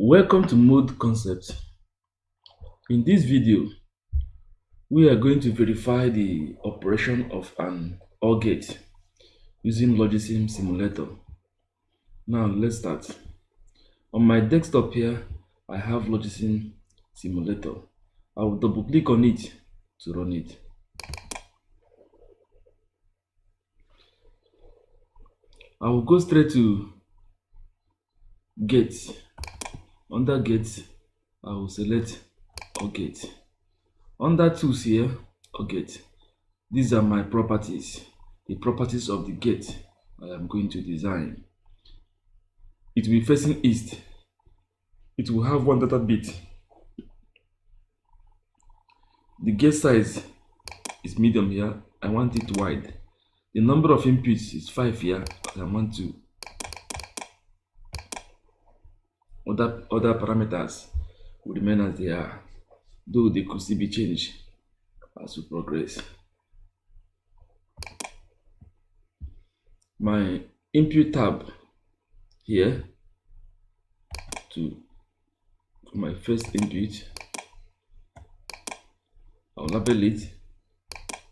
Welcome to Mode Concept. In this video, we are going to verify the operation of an OR gate using LOGISIM simulator. Now let's start. On my desktop here, I have LOGISIM simulator. I will double click on it to run it. I will go straight to Gate. Under Gate, I will select OR gate. Under Tools here, OR gate. These are my properties, the properties of the gate I am going to design. It will be facing east. It will have one data bit. The gate size is medium here. I want it wide. The number of inputs is 5 here. I want to. Other parameters will remain as they are, though they could still be changed as we progress. My input tab here to my first input, I'll label it,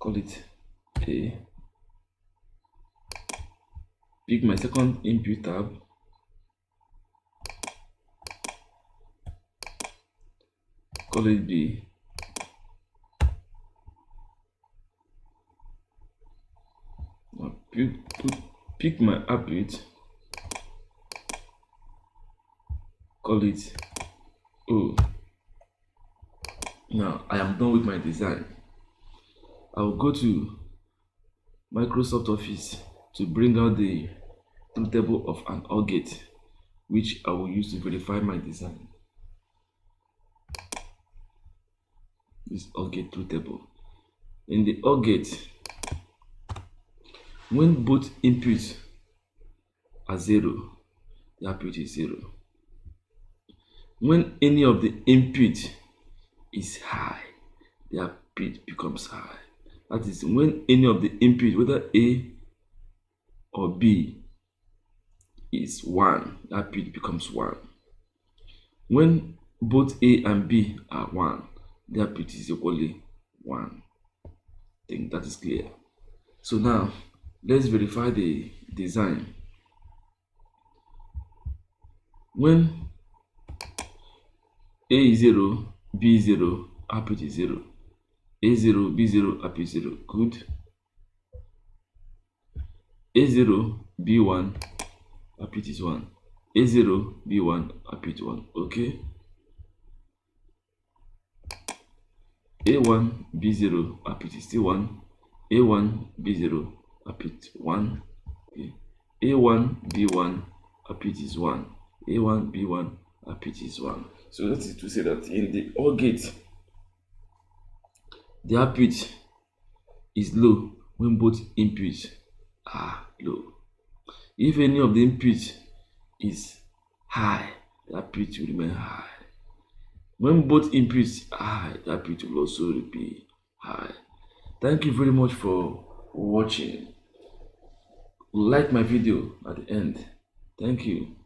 call it A. Pick my second input tab, call it B. Now pick my output, call it O. Now I am done with my design. I will go to Microsoft Office to bring out the truth table of an OR gate, which I will use to verify my design. This OR gate truth table. In the OR gate, when both inputs are 0, the output is 0. When any of the input is high, the output becomes high. That is, when any of the input, whether A or B, is 1, the output becomes 1. When both A and B are 1, the output is equally 1. I think that is clear. So now let's verify the design. When A is 0, B is 0, output is 0. A0, B0, output 0. Good. A0, B1, output is 1. A0, B1, output 1. Okay. A1, B0, output is still 1. A1, B0, output 1. Okay. A1, B1, output is 1. A1, B1, output is 1. So that is to say that in the OR gate, the output is low when both inputs are low. If any of the inputs is high, the output will remain high. When both inputs are high, the output will also be high. Thank you very much for watching. Like my video at the end. Thank you.